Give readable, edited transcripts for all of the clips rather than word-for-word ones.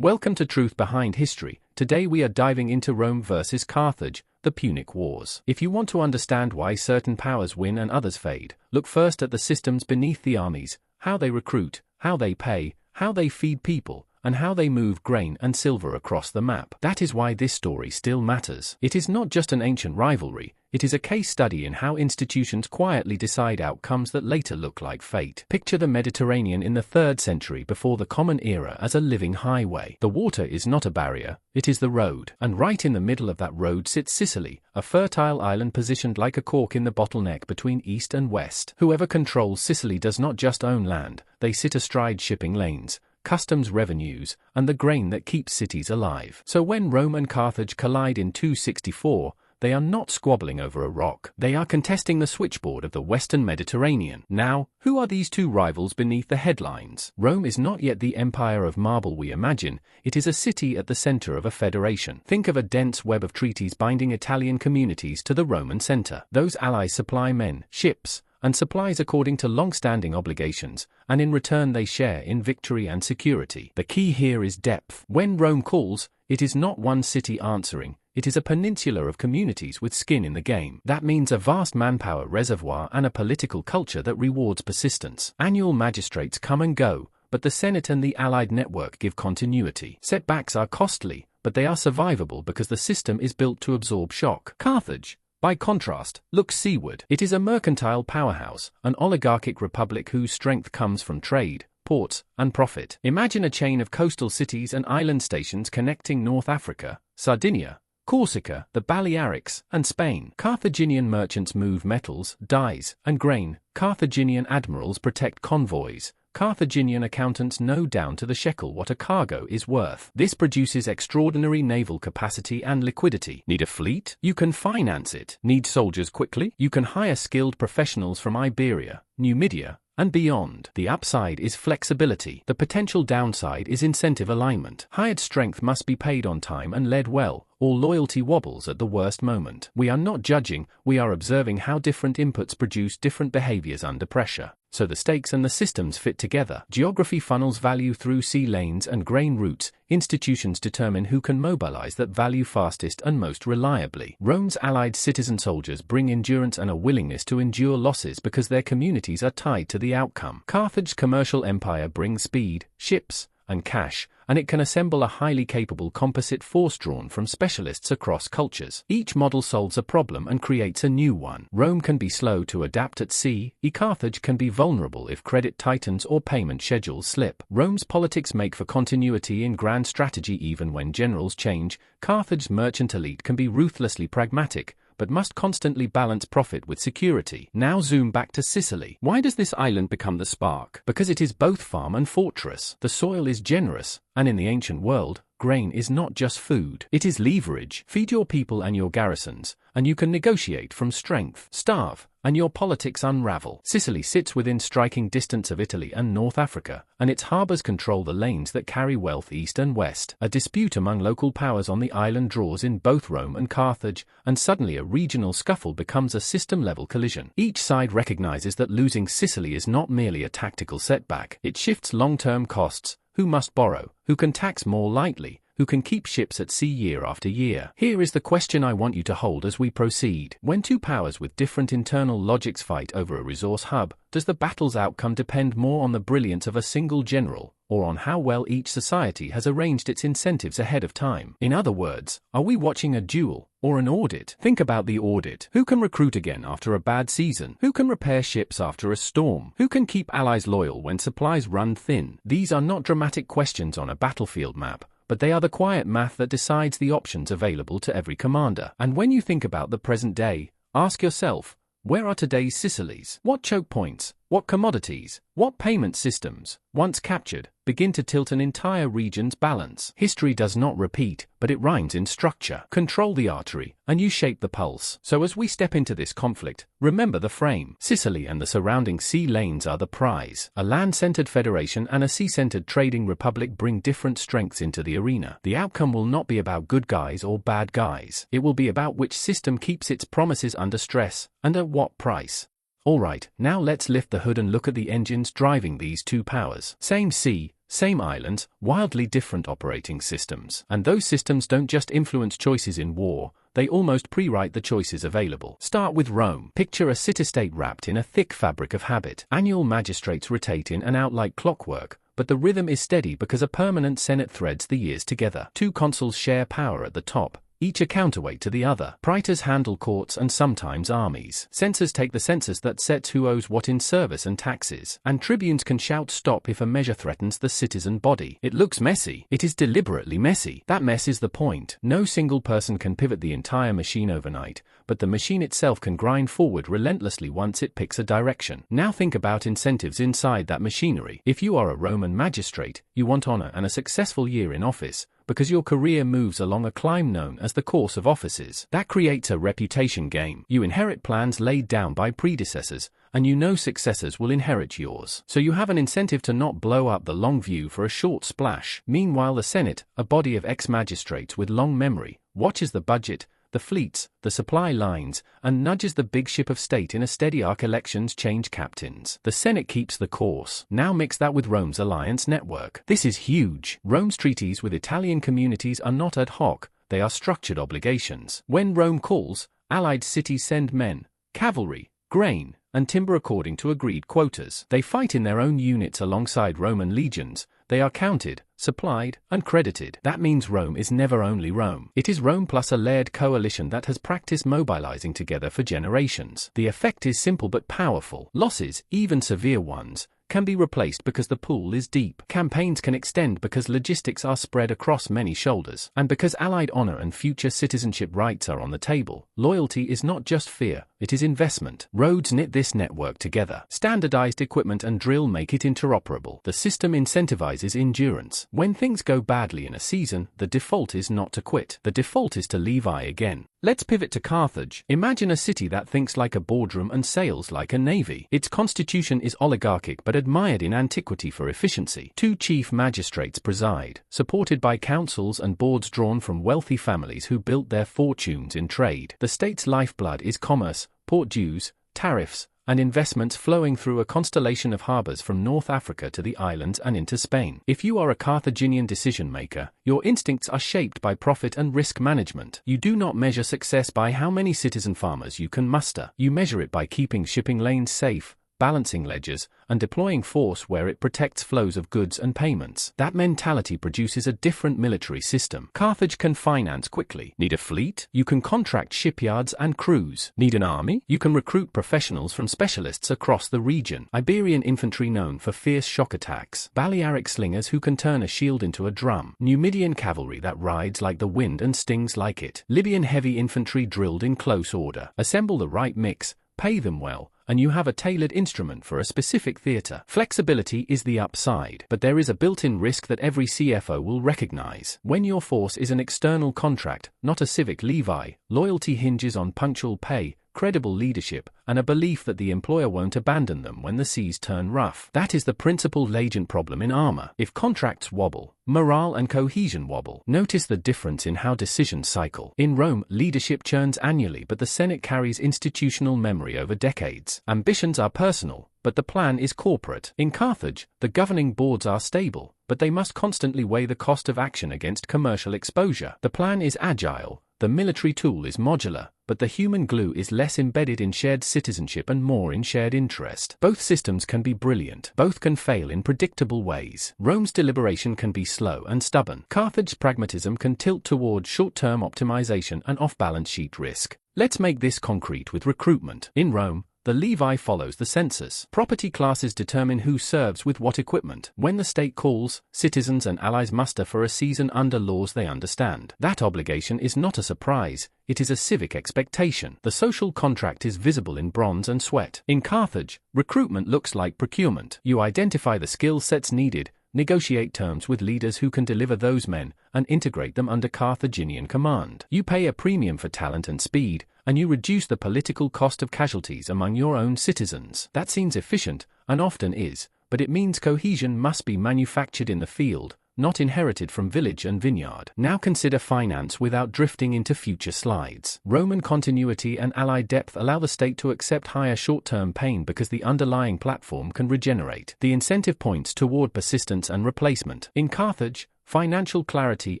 Welcome to Truth Behind History. Today we are diving into Rome versus Carthage, the Punic Wars. If you want to understand why certain powers win and others fade, look first at the systems beneath the armies, how they recruit, how they pay, how they feed people, and how they move grain and silver across the map. That is why this story still matters. It is not just an ancient rivalry, it is a case study in how institutions quietly decide outcomes that later look like fate. Picture the Mediterranean in the 3rd century before the Common Era as a living highway. The water is not a barrier, it is the road. And right in the middle of that road sits Sicily, a fertile island positioned like a cork in the bottleneck between east and west. Whoever controls Sicily does not just own land, they sit astride shipping lanes, customs revenues, and the grain that keeps cities alive. So when Rome and Carthage collide in 264, they are not squabbling over a rock. They are contesting the switchboard of the Western Mediterranean. Now, who are these two rivals beneath the headlines? Rome is not yet the empire of marble we imagine, it is a city at the center of a federation. Think of a dense web of treaties binding Italian communities to the Roman center. Those allies supply men, ships, and supplies according to long-standing obligations, and in return they share in victory and security. The key here is depth. When Rome calls, it is not one city answering, it is a peninsula of communities with skin in the game. That means a vast manpower reservoir and a political culture that rewards persistence. Annual magistrates come and go, but the Senate and the Allied network give continuity. Setbacks are costly, but they are survivable because the system is built to absorb shock. Carthage, by contrast, looks seaward. It is a mercantile powerhouse, an oligarchic republic whose strength comes from trade, ports, and profit. Imagine a chain of coastal cities and island stations connecting North Africa, Sardinia, Corsica, the Balearics, and Spain. Carthaginian merchants move metals, dyes, and grain. Carthaginian admirals protect convoys. Carthaginian accountants know down to the shekel what a cargo is worth. This produces extraordinary naval capacity and liquidity. Need a fleet? You can finance it. Need soldiers quickly? You can hire skilled professionals from Iberia, Numidia, and beyond. The upside is flexibility. The potential downside is incentive alignment. Hired strength must be paid on time and led well, or loyalty wobbles at the worst moment. We are not judging, we are observing how different inputs produce different behaviors under pressure. So the stakes and the systems fit together. Geography funnels value through sea lanes and grain routes. Institutions determine who can mobilize that value fastest and most reliably. Rome's allied citizen soldiers bring endurance and a willingness to endure losses because their communities are tied to the outcome. Carthage's commercial empire brings speed, ships, and cash, and it can assemble a highly capable composite force drawn from specialists across cultures. Each model solves a problem and creates a new one. Rome can be slow to adapt at sea, Carthage can be vulnerable if credit tightens or payment schedules slip. Rome's politics make for continuity in grand strategy even when generals change. Carthage's merchant elite can be ruthlessly pragmatic, but must constantly balance profit with security. Now zoom back to Sicily. Why does this island become the spark? Because it is both farm and fortress. The soil is generous, and in the ancient world, grain is not just food. It is leverage. Feed your people and your garrisons, and you can negotiate from strength. Starve, and your politics unravel. Sicily sits within striking distance of Italy and North Africa, and its harbors control the lanes that carry wealth east and west. A dispute among local powers on the island draws in both Rome and Carthage, and suddenly a regional scuffle becomes a system-level collision. Each side recognizes that losing Sicily is not merely a tactical setback. It shifts long-term costs. Who must borrow? Who can tax more lightly? Who can keep ships at sea year after year? Here is the question I want you to hold as we proceed. When two powers with different internal logics fight over a resource hub, does the battle's outcome depend more on the brilliance of a single general, or on how well each society has arranged its incentives ahead of time? In other words, are we watching a duel, or an audit? Think about the audit. Who can recruit again after a bad season? Who can repair ships after a storm? Who can keep allies loyal when supplies run thin? These are not dramatic questions on a battlefield map, but they are the quiet math that decides the options available to every commander. And when you think about the present day, ask yourself, where are today's Sicilies? What choke points, what commodities, what payment systems, once captured, begin to tilt an entire region's balance? History does not repeat, but it rhymes in structure. Control the artery, and you shape the pulse. So as we step into this conflict, remember the frame. Sicily and the surrounding sea lanes are the prize. A land-centered federation and a sea-centered trading republic bring different strengths into the arena. The outcome will not be about good guys or bad guys. It will be about which system keeps its promises under stress, and at what price. Alright, now let's lift the hood and look at the engines driving these two powers. Same sea, same islands, wildly different operating systems. And those systems don't just influence choices in war, they almost pre-write the choices available. Start with Rome. Picture a city-state wrapped in a thick fabric of habit. Annual magistrates rotate in and out like clockwork, but the rhythm is steady because a permanent Senate threads the years together. Two consuls share power at the top, each a counterweight to the other. Praetors handle courts and sometimes armies. Censors take the census that sets who owes what in service and taxes. And tribunes can shout stop if a measure threatens the citizen body. It looks messy. It is deliberately messy. That mess is the point. No single person can pivot the entire machine overnight, but the machine itself can grind forward relentlessly once it picks a direction. Now think about incentives inside that machinery. If you are a Roman magistrate, you want honor and a successful year in office, because your career moves along a climb known as the course of offices. That creates a reputation game. You inherit plans laid down by predecessors, and you know successors will inherit yours. So you have an incentive to not blow up the long view for a short splash. Meanwhile, the Senate, a body of ex-magistrates with long memory, watches the budget, the fleets, the supply lines, and nudges the big ship of state in a steady arc. Elections change captains. The Senate keeps the course. Now mix that with Rome's alliance network. This is huge. Rome's treaties with Italian communities are not ad hoc, they are structured obligations. When Rome calls, allied cities send men, cavalry, grain, and timber according to agreed quotas. They fight in their own units alongside Roman legions. They are counted, supplied, and credited. That means Rome is never only Rome. It is Rome plus a layered coalition that has practiced mobilizing together for generations. The effect is simple but powerful. Losses, even severe ones, can be replaced because the pool is deep. Campaigns can extend because logistics are spread across many shoulders. And because allied honor and future citizenship rights are on the table, loyalty is not just fear, it is investment. Roads knit this network together. Standardized equipment and drill make it interoperable. The system incentivizes endurance. When things go badly in a season, the default is not to quit. The default is to leave again. Let's pivot to Carthage. Imagine a city that thinks like a boardroom and sails like a navy. Its constitution is oligarchic but admired in antiquity for efficiency. Two chief magistrates preside, supported by councils and boards drawn from wealthy families who built their fortunes in trade. The state's lifeblood is commerce, port dues, tariffs, and investments flowing through a constellation of harbors from North Africa to the islands and into Spain. If you are a Carthaginian decision-maker, your instincts are shaped by profit and risk management. You do not measure success by how many citizen farmers you can muster. You measure it by keeping shipping lanes safe, balancing ledgers, and deploying force where it protects flows of goods and payments. That mentality produces a different military system. Carthage can finance quickly. Need a fleet? You can contract shipyards and crews. Need an army? You can recruit professionals from specialists across the region. Iberian infantry known for fierce shock attacks. Balearic slingers who can turn a shield into a drum. Numidian cavalry that rides like the wind and stings like it. Libyan heavy infantry drilled in close order. Assemble the right mix, pay them well, and you have a tailored instrument for a specific theater. Flexibility is the upside, but there is a built-in risk that every CFO will recognize. When your force is an external contract, not a civic levy, loyalty hinges on punctual pay, credible leadership, and a belief that the employer won't abandon them when the seas turn rough. That is the principal agent problem in armor. If contracts wobble, morale and cohesion wobble. Notice the difference in how decisions cycle. In Rome, leadership churns annually, but the Senate carries institutional memory over decades. Ambitions are personal, but the plan is corporate. In Carthage, the governing boards are stable, but they must constantly weigh the cost of action against commercial exposure. The plan is agile, the military tool is modular, but the human glue is less embedded in shared citizenship and more in shared interest. Both systems can be brilliant. Both can fail in predictable ways. Rome's deliberation can be slow and stubborn. Carthage's pragmatism can tilt toward short-term optimization and off-balance sheet risk. Let's make this concrete with recruitment. In Rome, the levy follows the census. Property classes determine who serves with what equipment. When the state calls, citizens and allies muster for a season under laws they understand. That obligation is not a surprise, it is a civic expectation. The social contract is visible in bronze and sweat. In Carthage, recruitment looks like procurement. You identify the skill sets needed, negotiate terms with leaders who can deliver those men, and integrate them under Carthaginian command. You pay a premium for talent and speed, and you reduce the political cost of casualties among your own citizens. That seems efficient, and often is, but it means cohesion must be manufactured in the field, not inherited from village and vineyard. Now consider finance without drifting into future slides. Roman continuity and allied depth allow the state to accept higher short-term pain because the underlying platform can regenerate. The incentive points toward persistence and replacement. In Carthage, financial clarity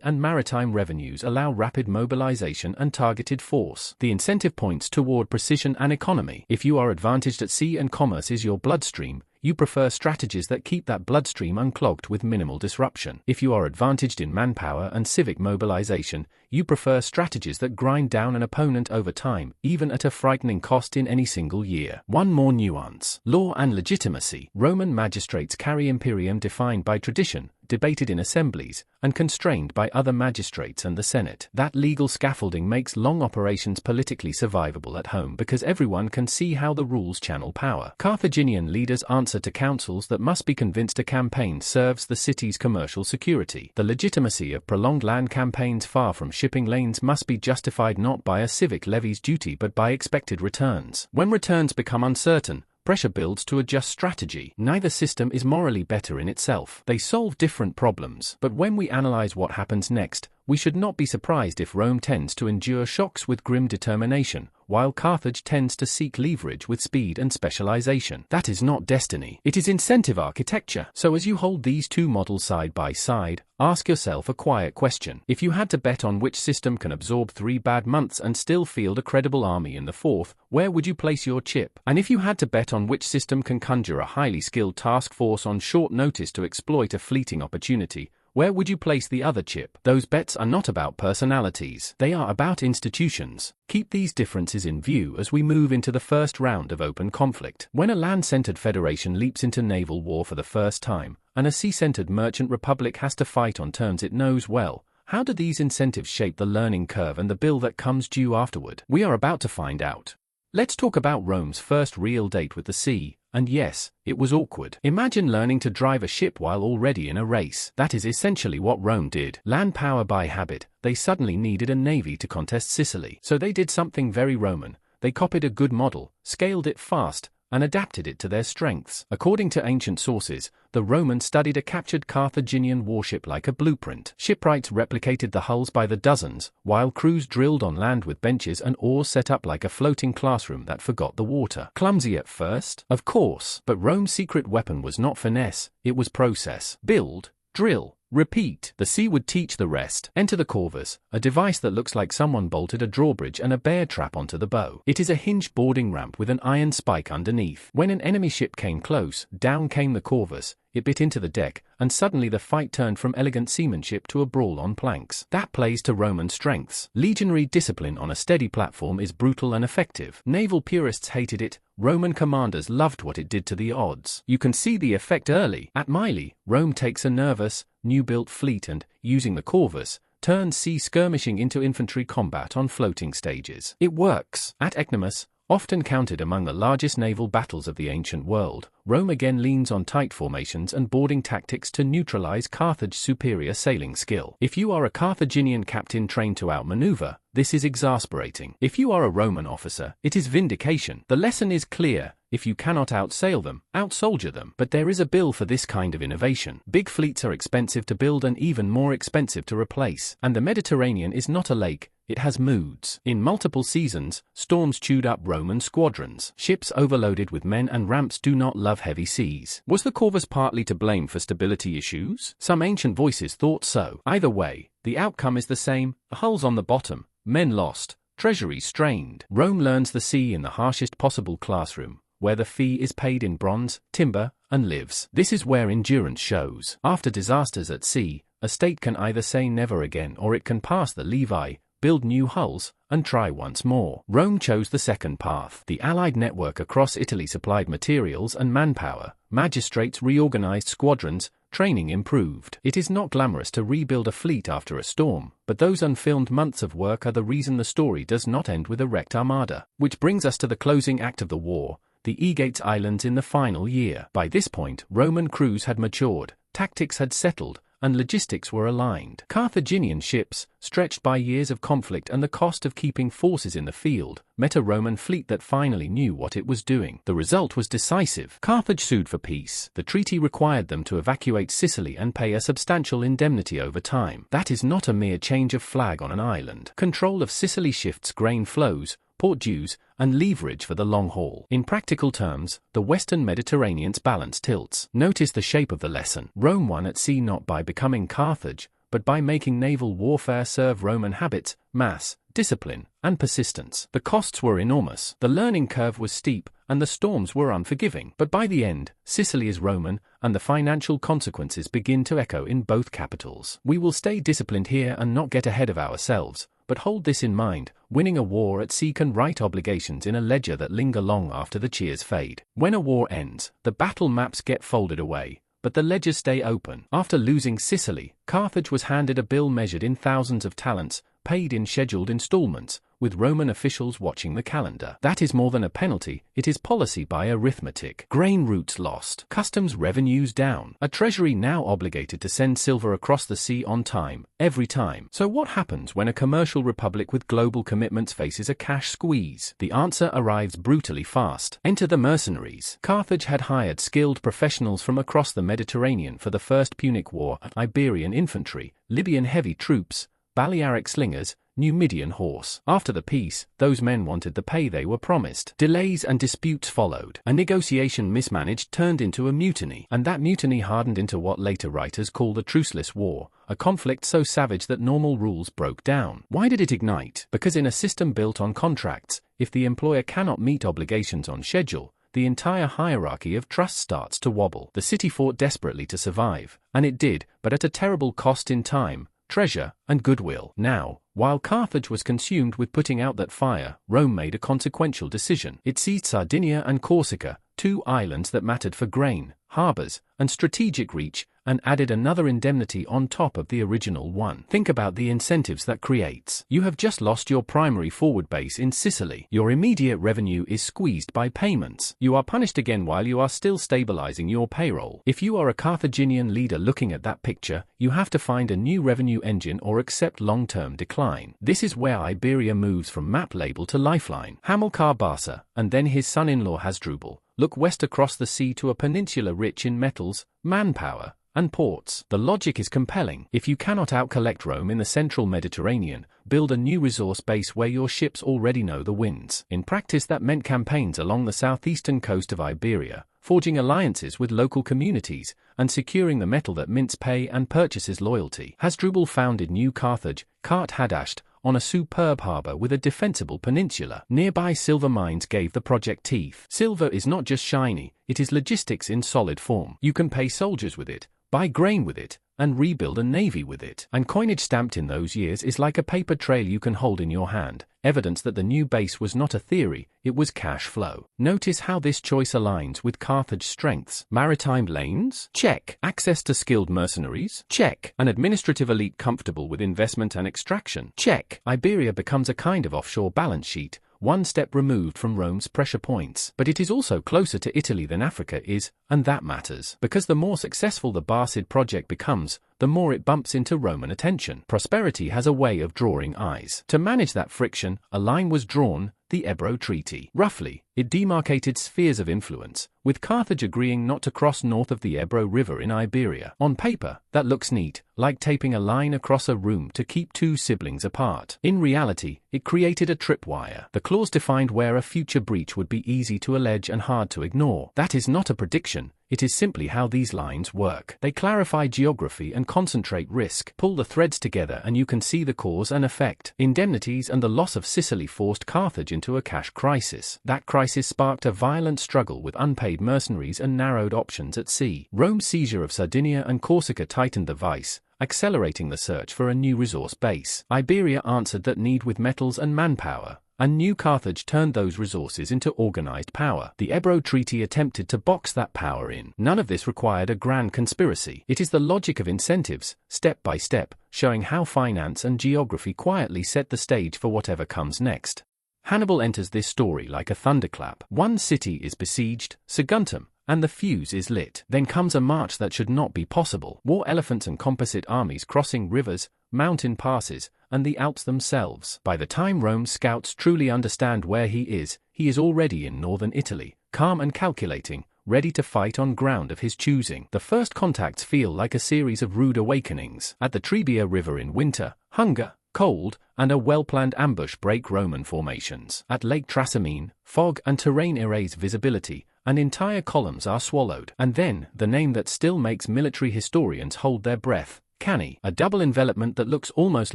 and maritime revenues allow rapid mobilization and targeted force. The incentive points toward precision and economy. If you are advantaged at sea and commerce is your bloodstream, you prefer strategies that keep that bloodstream unclogged with minimal disruption. If you are advantaged in manpower and civic mobilization, you prefer strategies that grind down an opponent over time, even at a frightening cost in any single year. One more nuance. Law and legitimacy. Roman magistrates carry imperium defined by tradition, debated in assemblies, and constrained by other magistrates and the Senate. That legal scaffolding makes long operations politically survivable at home because everyone can see how the rules channel power. Carthaginian leaders answer to councils that must be convinced a campaign serves the city's commercial security. The legitimacy of prolonged land campaigns far from shipping lanes must be justified not by a civic levy's duty but by expected returns. When returns become uncertain, pressure builds to adjust strategy. Neither system is morally better in itself. They solve different problems. But when we analyze what happens next, we should not be surprised if Rome tends to endure shocks with grim determination, while Carthage tends to seek leverage with speed and specialization. That is not destiny. It is incentive architecture. So as you hold these two models side by side, ask yourself a quiet question. If you had to bet on which system can absorb 3 bad months and still field a credible army in the 4th, where would you place your chip? And if you had to bet on which system can conjure a highly skilled task force on short notice to exploit a fleeting opportunity, where would you place the other chip? Those bets are not about personalities. They are about institutions. Keep these differences in view as we move into the first round of open conflict. When a land-centered federation leaps into naval war for the first time, and a sea-centered merchant republic has to fight on terms it knows well, how do these incentives shape the learning curve and the bill that comes due afterward? We are about to find out. Let's talk about Rome's first real date with the sea. And yes, it was awkward. Imagine learning to drive a ship while already in a race. That is essentially what Rome did. Land power by habit, they suddenly needed a navy to contest Sicily. So they did something very Roman. They copied a good model, scaled it fast, and adapted it to their strengths. According to ancient sources, the Romans studied a captured Carthaginian warship like a blueprint. Shipwrights replicated the hulls by the dozens, while crews drilled on land with benches and oars set up like a floating classroom that forgot the water. Clumsy at first, of course, but Rome's secret weapon was not finesse, it was process. Build, drill, repeat. The sea would teach the rest. Enter the corvus, a device that looks like someone bolted a drawbridge and a bear trap onto the bow. It is a hinged boarding ramp with an iron spike underneath. When an enemy ship came close, down came the corvus, it bit into the deck, and suddenly the fight turned from elegant seamanship to a brawl on planks. That plays to Roman strengths. Legionary discipline on a steady platform is brutal and effective. Naval purists hated it. Roman commanders loved what it did to the odds. You can see the effect early. At Mylae, Rome takes a nervous, new-built fleet and, using the corvus, turns sea skirmishing into infantry combat on floating stages. It works. At Ecnomus, often counted among the largest naval battles of the ancient world, Rome again leans on tight formations and boarding tactics to neutralize Carthage's superior sailing skill. If you are a Carthaginian captain trained to outmaneuver, this is exasperating. If you are a Roman officer, it is vindication. The lesson is clear. If you cannot outsail them, outsoldier them. But there is a bill for this kind of innovation. Big fleets are expensive to build and even more expensive to replace. And the Mediterranean is not a lake, it has moods. In multiple seasons, storms chewed up Roman squadrons. Ships overloaded with men and ramps do not love heavy seas. Was the corvus partly to blame for stability issues? Some ancient voices thought so. Either way, the outcome is the same: hulls on the bottom, men lost, treasury strained. Rome learns the sea in the harshest possible classroom, where the fee is paid in bronze, timber, and lives. This is where endurance shows. After disasters at sea, a state can either say never again or it can pass the levy, build new hulls, and try once more. Rome chose the second path. The Allied network across Italy supplied materials and manpower, magistrates reorganized squadrons, training improved. It is not glamorous to rebuild a fleet after a storm, but those unfilmed months of work are the reason the story does not end with a wrecked armada. Which brings us to the closing act of the war, the Aegates Islands in the final year. By this point, Roman crews had matured, tactics had settled, and logistics were aligned. Carthaginian ships, stretched by years of conflict and the cost of keeping forces in the field, met a Roman fleet that finally knew what it was doing. The result was decisive. Carthage sued for peace. The treaty required them to evacuate Sicily and pay a substantial indemnity over time. That is not a mere change of flag on an island. Control of Sicily shifts grain flows, port dues, and leverage for the long haul. In practical terms, the Western Mediterranean's balance tilts. Notice the shape of the lesson. Rome won at sea not by becoming Carthage, but by making naval warfare serve Roman habits, mass, discipline, and persistence. The costs were enormous, the learning curve was steep, and the storms were unforgiving. But by the end, Sicily is Roman, and the financial consequences begin to echo in both capitals. We will stay disciplined here and not get ahead of ourselves, but hold this in mind: winning a war at sea can write obligations in a ledger that linger long after the cheers fade. When a war ends, the battle maps get folded away, but the ledgers stay open. After losing Sicily, Carthage was handed a bill measured in thousands of talents, paid in scheduled installments, with Roman officials watching the calendar. That is more than a penalty, it is policy by arithmetic. Grain routes lost, customs revenues down, a treasury now obligated to send silver across the sea on time, every time. So what happens when a commercial republic with global commitments faces a cash squeeze? The answer arrives brutally fast. Enter the mercenaries. Carthage had hired skilled professionals from across the Mediterranean for the First Punic War: Iberian infantry, Libyan heavy troops, Balearic slingers, Numidian horse. After the peace, those men wanted the pay they were promised. Delays and disputes followed. A negotiation mismanaged turned into a mutiny, and that mutiny hardened into what later writers call the Truceless War, a conflict so savage that normal rules broke down. Why did it ignite? Because in a system built on contracts, if the employer cannot meet obligations on schedule, the entire hierarchy of trust starts to wobble. The city fought desperately to survive, and it did, but at a terrible cost in time, treasure, and goodwill. Now, while Carthage was consumed with putting out that fire, Rome made a consequential decision. It seized Sardinia and Corsica, two islands that mattered for grain, harbors, and strategic reach, and added another indemnity on top of the original one. Think about the incentives that creates. You have just lost your primary forward base in Sicily. Your immediate revenue is squeezed by payments. You are punished again while you are still stabilizing your payroll. If you are a Carthaginian leader looking at that picture, you have to find a new revenue engine or accept long-term decline. This is where Iberia moves from map label to lifeline. Hamilcar Barca, and then his son-in-law Hasdrubal, look west across the sea to a peninsula rich in metals, manpower, and ports. The logic is compelling. If you cannot outcollect Rome in the central Mediterranean, build a new resource base where your ships already know the winds. In practice, that meant campaigns along the southeastern coast of Iberia, forging alliances with local communities, and securing the metal that mints pay and purchases loyalty. Hasdrubal founded New Carthage, Kart Hadasht, on a superb harbor with a defensible peninsula. Nearby silver mines gave the project teeth. Silver is not just shiny, it is logistics in solid form. You can pay soldiers with it, buy grain with it, and rebuild a navy with it. And coinage stamped in those years is like a paper trail you can hold in your hand, evidence that the new base was not a theory, it was cash flow. Notice how this choice aligns with Carthage's strengths. Maritime lanes? Check. Access to skilled mercenaries? Check. An administrative elite comfortable with investment and extraction? Check. Iberia becomes a kind of offshore balance sheet, one step removed from Rome's pressure points. But it is also closer to Italy than Africa is, and that matters. Because the more successful the Barcid project becomes, the more it bumps into Roman attention. Prosperity has a way of drawing eyes. To manage that friction, a line was drawn, the Ebro Treaty. Roughly, it demarcated spheres of influence, with Carthage agreeing not to cross north of the Ebro River in Iberia. On paper, that looks neat, like taping a line across a room to keep two siblings apart. In reality, it created a tripwire. The clause defined where a future breach would be easy to allege and hard to ignore. That is not a prediction. It is simply how these lines work. They clarify geography and concentrate risk. Pull the threads together and you can see the cause and effect. Indemnities and the loss of Sicily forced Carthage into a cash crisis. That crisis sparked a violent struggle with unpaid mercenaries and narrowed options at sea. Rome's seizure of Sardinia and Corsica tightened the vice, accelerating the search for a new resource base. Iberia answered that need with metals and manpower, and New Carthage turned those resources into organized power. The Ebro Treaty attempted to box that power in. None of this required a grand conspiracy. It is the logic of incentives, step by step, showing how finance and geography quietly set the stage for whatever comes next. Hannibal enters this story like a thunderclap. One city is besieged, Saguntum, and the fuse is lit. Then comes a march that should not be possible. War elephants and composite armies crossing rivers, mountain passes, and the Alps themselves. By the time Rome's scouts truly understand where he is already in northern Italy, calm and calculating, ready to fight on ground of his choosing. The first contacts feel like a series of rude awakenings. At the Trebia River in winter, hunger, cold, and a well-planned ambush break Roman formations. At Lake Trasimene, fog and terrain erase visibility, and entire columns are swallowed. And then, the name that still makes military historians hold their breath, Cannae, a double envelopment that looks almost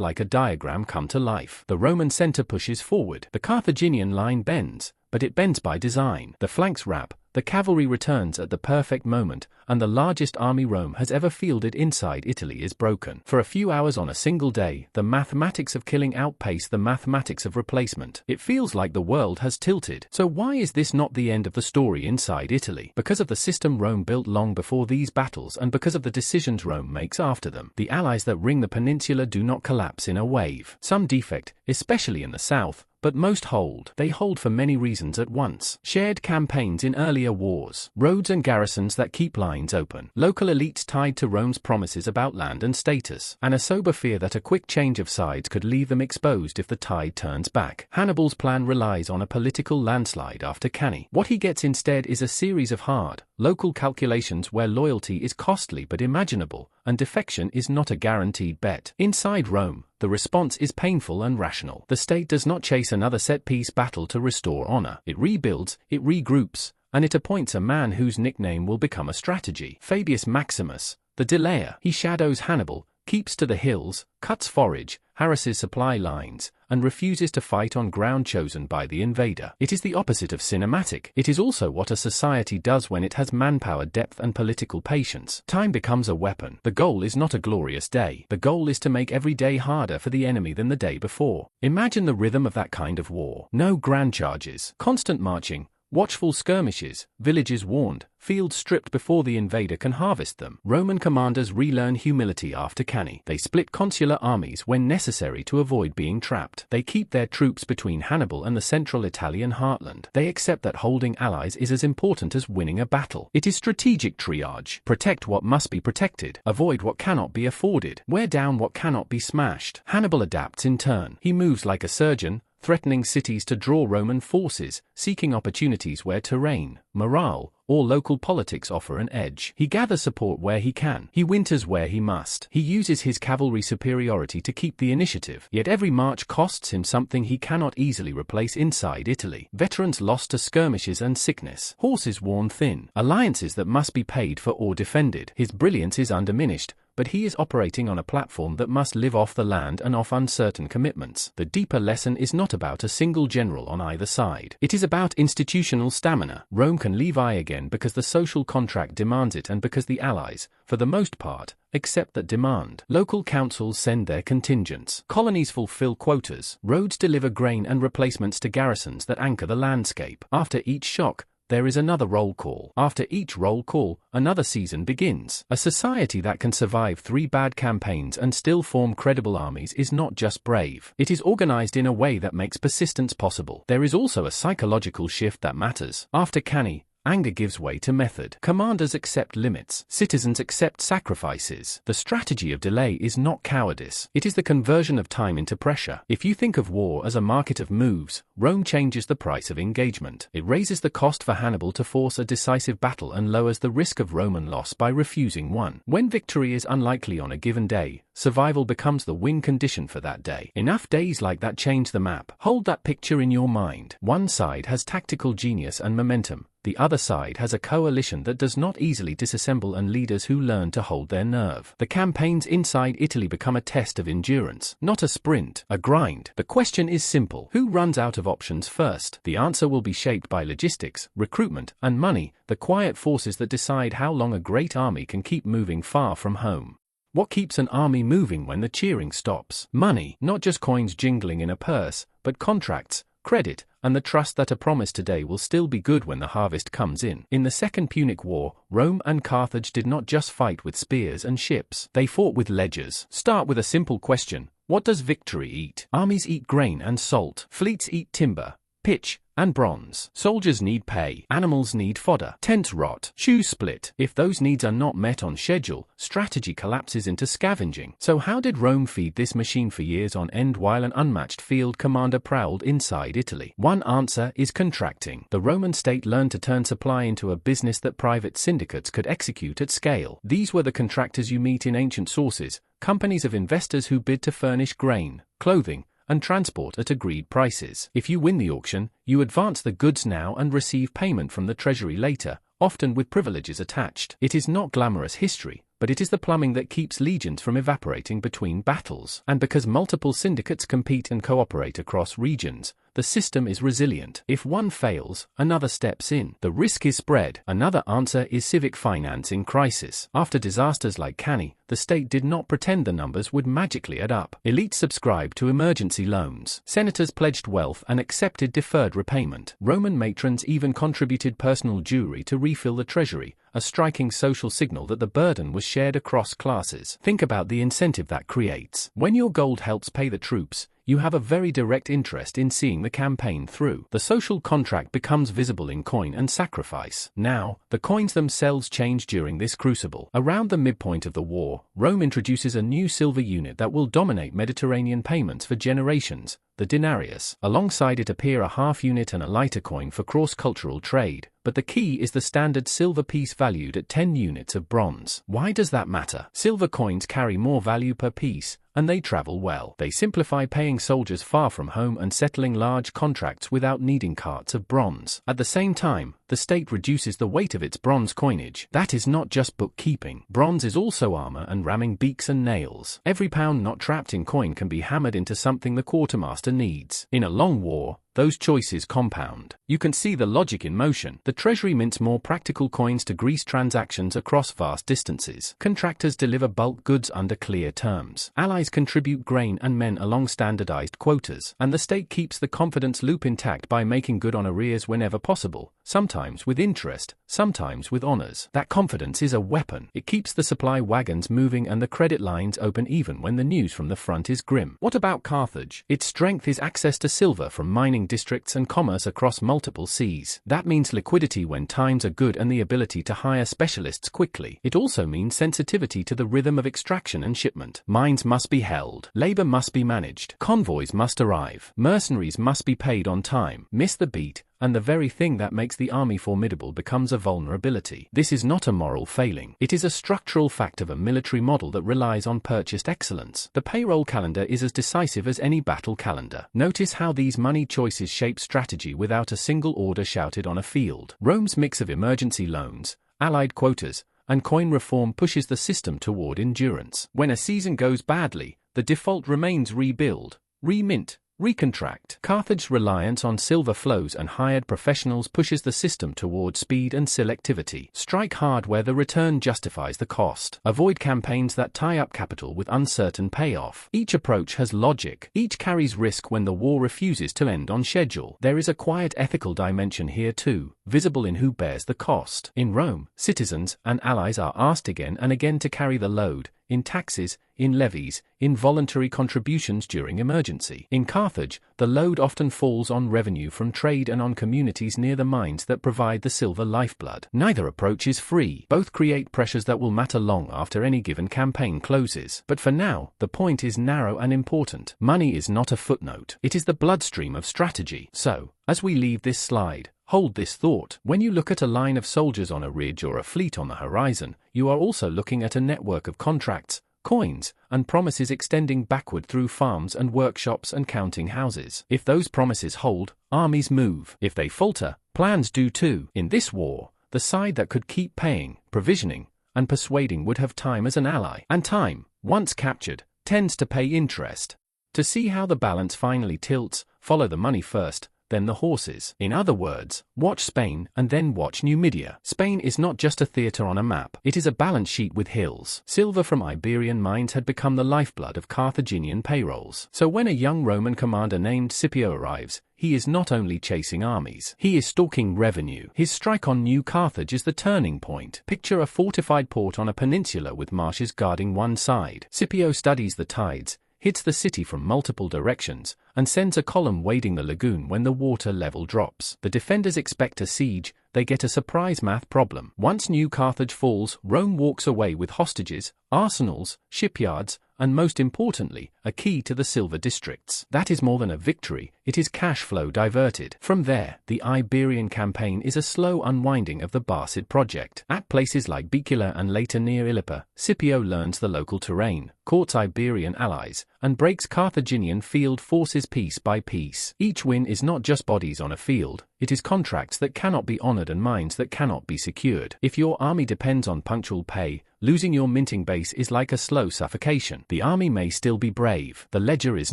like a diagram come to life. The Roman center pushes forward. The Carthaginian line bends, but it bends by design. The flanks wrap, the cavalry returns at the perfect moment, and the largest army Rome has ever fielded inside Italy is broken. For a few hours on a single day, the mathematics of killing outpace the mathematics of replacement. It feels like the world has tilted. So why is this not the end of the story inside Italy? Because of the system Rome built long before these battles and because of the decisions Rome makes after them. The allies that ring the peninsula do not collapse in a wave. Some defect, especially in the south, but most hold. They hold for many reasons at once. Shared campaigns in earlier wars, roads and garrisons that keep lines open, local elites tied to Rome's promises about land and status, and a sober fear that a quick change of sides could leave them exposed if the tide turns back. Hannibal's plan relies on a political landslide after Cannae. What he gets instead is a series of hard, local calculations where loyalty is costly but imaginable, and defection is not a guaranteed bet. Inside Rome, the response is painful and rational. The state does not chase another set-piece battle to restore honor. It rebuilds, it regroups, and it appoints a man whose nickname will become a strategy. Fabius Maximus, the delayer. He shadows Hannibal, keeps to the hills, cuts forage, harasses supply lines, and refuses to fight on ground chosen by the invader. It is the opposite of cinematic. It is also what a society does when it has manpower depth and political patience. Time becomes a weapon. The goal is not a glorious day. The goal is to make every day harder for the enemy than the day before. Imagine the rhythm of that kind of war. No grand charges, constant marching, watchful skirmishes, villages warned, fields stripped before the invader can harvest them. Roman commanders relearn humility after Cannae. They split consular armies when necessary to avoid being trapped. They keep their troops between Hannibal and the central Italian heartland. They accept that holding allies is as important as winning a battle. It is strategic triage. Protect what must be protected. Avoid what cannot be afforded. Wear down what cannot be smashed. Hannibal adapts in turn. He moves like a surgeon, threatening cities to draw Roman forces, seeking opportunities where terrain, morale, or local politics offer an edge. He gathers support where he can. He winters where he must. He uses his cavalry superiority to keep the initiative. Yet every march costs him something he cannot easily replace inside Italy. Veterans lost to skirmishes and sickness. Horses worn thin. Alliances that must be paid for or defended. His brilliance is undiminished, but he is operating on a platform that must live off the land and off uncertain commitments. The deeper lesson is not about a single general on either side. It is about institutional stamina. Rome can levi again because the social contract demands it and because the allies, for the most part, accept that demand. Local councils send their contingents. Colonies fulfill quotas. Roads deliver grain and replacements to garrisons that anchor the landscape. After each shock, there is another roll call. After each roll call, another season begins. A society that can survive 3 bad campaigns and still form credible armies is not just brave. It is organized in a way that makes persistence possible. There is also a psychological shift that matters. After Cannae, anger gives way to method. Commanders accept limits. Citizens accept sacrifices. The strategy of delay is not cowardice. It is the conversion of time into pressure. If you think of war as a market of moves, Rome changes the price of engagement. It raises the cost for Hannibal to force a decisive battle and lowers the risk of Roman loss by refusing one. When victory is unlikely on a given day, survival becomes the win condition for that day. Enough days like that change the map. Hold that picture in your mind. One side has tactical genius and momentum. The other side has a coalition that does not easily disassemble and leaders who learn to hold their nerve. The campaigns inside Italy become a test of endurance, not a sprint, a grind. The question is simple. Who runs out of options first? The answer will be shaped by logistics, recruitment, and money, the quiet forces that decide how long a great army can keep moving far from home. What keeps an army moving when the cheering stops? Money, not just coins jingling in a purse, but contracts, credit, and the trust that a promise today will still be good when the harvest comes in. In the Second Punic War, Rome and Carthage did not just fight with spears and ships. They fought with ledgers. Start with a simple question. What does victory eat? Armies eat grain and salt. Fleets eat timber, pitch, and bronze. Soldiers need pay, animals need fodder, tents rot, shoes split. If those needs are not met on schedule, strategy collapses into scavenging. So how did Rome feed this machine for years on end while an unmatched field commander prowled inside Italy? One answer is contracting. The Roman state learned to turn supply into a business that private syndicates could execute at scale. These were the contractors you meet in ancient sources, companies of investors who bid to furnish grain, clothing, and transport at agreed prices. If you win the auction, you advance the goods now and receive payment from the treasury later, often with privileges attached. It is not glamorous history, but it is the plumbing that keeps legions from evaporating between battles. And because multiple syndicates compete and cooperate across regions, the system is resilient. If one fails, another steps in. The risk is spread. Another answer is civic finance in crisis. After disasters like Cannae, the state did not pretend the numbers would magically add up. Elites subscribed to emergency loans. Senators pledged wealth and accepted deferred repayment. Roman matrons even contributed personal jewelry to refill the treasury, a striking social signal that the burden was shared across classes. Think about the incentive that creates. When your gold helps pay the troops, you have a very direct interest in seeing the campaign through. The social contract becomes visible in coin and sacrifice. Now, the coins themselves change during this crucible. Around the midpoint of the war, Rome introduces a new silver unit that will dominate Mediterranean payments for generations, the denarius. Alongside it appear a half unit and a lighter coin for cross-cultural trade, but the key is the standard silver piece valued at 10 units of bronze. Why does that matter? Silver coins carry more value per piece, and they travel well. They simplify paying soldiers far from home and settling large contracts without needing carts of bronze. At the same time, the state reduces the weight of its bronze coinage. That is not just bookkeeping. Bronze is also armor and ramming beaks and nails. Every pound not trapped in coin can be hammered into something the quartermaster needs. In a long war, those choices compound. You can see the logic in motion. The treasury mints more practical coins to grease transactions across vast distances. Contractors deliver bulk goods under clear terms. Allies contribute grain and men along standardized quotas. And the state keeps the confidence loop intact by making good on arrears whenever possible, sometimes with interest, sometimes with honors. That confidence is a weapon. It keeps the supply wagons moving and the credit lines open even when the news from the front is grim. What about Carthage? Its strength is access to silver from mining districts and commerce across multiple seas. That means liquidity when times are good and the ability to hire specialists quickly. It also means sensitivity to the rhythm of extraction and shipment. Mines must be held. Labor must be managed. Convoys must arrive. Mercenaries must be paid on time. Miss the beat, and the very thing that makes the army formidable becomes a vulnerability. This is not a moral failing. It is a structural fact of a military model that relies on purchased excellence. The payroll calendar is as decisive as any battle calendar. Notice how these money choices shape strategy without a single order shouted on a field. Rome's mix of emergency loans, allied quotas, and coin reform pushes the system toward endurance. When a season goes badly, the default remains rebuild, remint, recontract. Carthage's reliance on silver flows and hired professionals pushes the system toward speed and selectivity. Strike hard where the return justifies the cost. Avoid campaigns that tie up capital with uncertain payoff. Each approach has logic. Each carries risk when the war refuses to end on schedule. There is a quiet ethical dimension here too, visible in who bears the cost. In Rome, citizens and allies are asked again and again to carry the load, in taxes, in levies, in voluntary contributions during emergency. In Carthage, the load often falls on revenue from trade and on communities near the mines that provide the silver lifeblood. Neither approach is free. Both create pressures that will matter long after any given campaign closes. But for now, the point is narrow and important. Money is not a footnote. It is the bloodstream of strategy. So, as we leave this slide, hold this thought. When you look at a line of soldiers on a ridge or a fleet on the horizon, you are also looking at a network of contracts, coins, and promises extending backward through farms and workshops and counting houses. If those promises hold, armies move. If they falter, plans do too. In this war, the side that could keep paying, provisioning, and persuading would have time as an ally. And time, once captured, tends to pay interest. To see how the balance finally tilts, follow the money first, then the horses. In other words, watch Spain and then watch Numidia. Spain is not just a theater on a map. It is a balance sheet with hills. Silver from Iberian mines had become the lifeblood of Carthaginian payrolls. So when a young Roman commander named Scipio arrives, he is not only chasing armies, he is stalking revenue. His strike on New Carthage is the turning point. Picture a fortified port on a peninsula with marshes guarding one side. Scipio studies the tides. hits the city from multiple directions, and sends a column wading the lagoon when the water level drops. The defenders expect a siege, they get a surprise math problem. Once New Carthage falls, Rome walks away with hostages, arsenals, shipyards, and most importantly, a key to the silver districts. That is more than a victory, it is cash flow diverted. From there, the Iberian campaign is a slow unwinding of the Barcid project. At places like Bicula and later near Ilipa, Scipio learns the local terrain, courts Iberian allies, and breaks Carthaginian field forces piece by piece. Each win is not just bodies on a field, it is contracts that cannot be honored and mines that cannot be secured. If your army depends on punctual pay, losing your minting base is like a slow suffocation. The army may still be brave, the ledger is